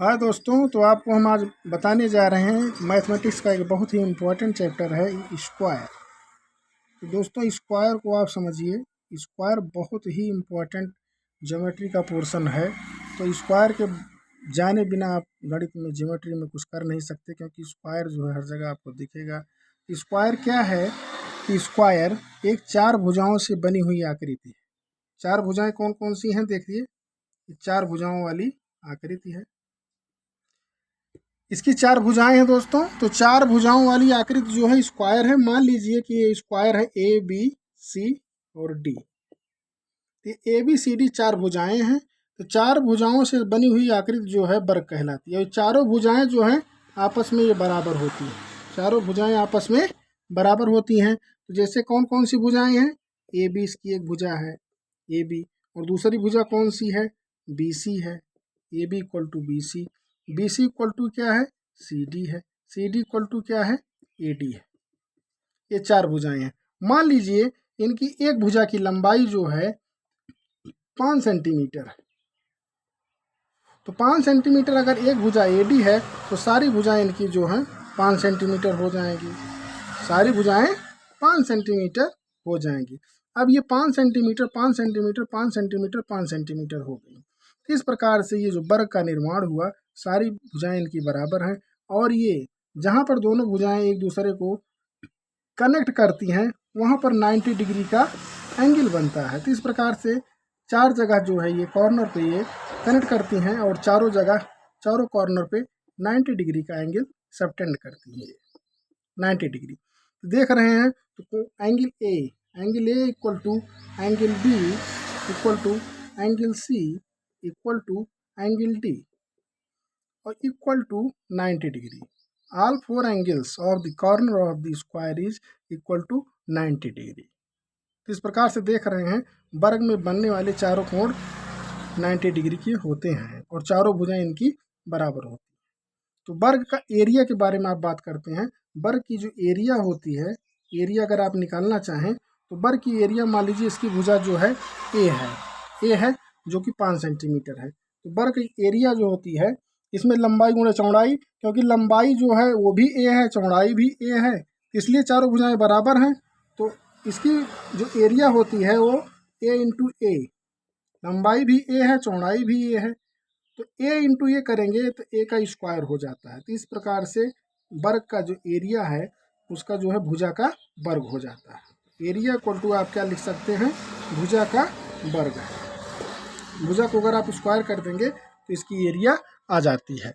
हाँ दोस्तों, तो आपको हम आज बताने जा रहे हैं मैथमेटिक्स का एक बहुत ही इम्पोर्टेंट चैप्टर है स्क्वायर। तो दोस्तों, स्क्वायर को आप समझिए, स्क्वायर बहुत ही इम्पोर्टेंट ज्योमेट्री का पोर्शन है। तो स्क्वायर के जाने बिना आप गणित में ज्योमेट्री में कुछ कर नहीं सकते, क्योंकि स्क्वायर जो है हर जगह आपको दिखेगा। स्क्वायर क्या है कि स्क्वायर एक चार भुजाओं से बनी हुई आकृति है। चार भुजाएं कौन कौन सी हैं देखिए, चार भुजाओं वाली आकृति है। इसकी चार भुजाएं हैं दोस्तों। तो चार भुजाओं वाली आकृति जो है स्क्वायर है। मान लीजिए कि ये स्क्वायर है ए बी सी और डी। ये ए बी सी डी चार भुजाएं हैं। तो चार भुजाओं से बनी हुई आकृति जो है वर्ग कहलाती है। और चारों भुजाएं जो हैं आपस में ये बराबर होती हैं। चारों भुजाएं आपस में बराबर होती हैं। तो जैसे कौन कौन सी भुजाएं हैं, ए बी इसकी एक भुजा है ए बी, और दूसरी भुजा कौन सी है, बी सी है। A B equal to B C, B C equal to क्या है, सी डी है, सी डी इक्वल टू क्या है, ए डी है। ये चार भुजाएं हैं। मान लीजिए इनकी एक भुजा की लंबाई जो है 5 सेंटीमीटर है। तो 5 सेंटीमीटर अगर एक भुजा ए डी है तो सारी भुजाएं इनकी जो हैं 5 सेंटीमीटर हो जाएंगी। सारी भुजाएं 5 सेंटीमीटर हो जाएंगी। अब ये 5 सेंटीमीटर 5 सेंटीमीटर 5 सेंटीमीटर 5 सेंटीमीटर हो गई। इस प्रकार से ये जो वर्ग का निर्माण हुआ, सारी भुजाएं इनकी बराबर हैं। और ये जहाँ पर दोनों भुजाएं एक दूसरे को कनेक्ट करती हैं वहाँ पर 90 डिग्री का एंगल बनता है। तो इस प्रकार से चार जगह जो है ये कॉर्नर पे ये कनेक्ट करती हैं और चारों जगह चारों कॉर्नर पे 90 डिग्री का एंगल सबटेंड करती है 90 डिग्री। तो देख रहे हैं, तो angle A equal to angle B equal to angle C equal to angle D और equal to 90 degree. All four angles of the corner of the square is equal to 90 degree. तो इस प्रकार से देख रहे हैं वर्ग में बनने वाले चारों कोण 90 डिग्री के होते हैं और चारों भुजाएं इनकी बराबर होती हैं। तो वर्ग का एरिया के बारे में आप बात करते हैं। वर्ग की जो एरिया होती है, एरिया अगर आप निकालना चाहें तो वर्ग की एरिया, मान लीजिए इसकी भुजा जो है ए है जो कि 5 सेंटीमीटर है। तो वर्ग की एरिया जो होती है, इसमें लंबाई गुणा चौड़ाई, क्योंकि लंबाई जो है वो भी ए है, चौड़ाई भी ए है, इसलिए चारों भुजाएं बराबर हैं। तो इसकी जो एरिया होती है वो ए इंटू ए, लंबाई भी ए है, चौड़ाई भी ए है। तो ए इंटू ए करेंगे तो ए का स्क्वायर हो जाता है। तो इस प्रकार से वर्ग का जो एरिया है उसका जो है भुजा का वर्ग हो जाता है। एरिया इक्वल टू आप क्या लिख सकते हैं, भुजा का वर्ग है। भुजा को अगर आप स्क्वायर कर देंगे तो इसकी एरिया आ जाती है।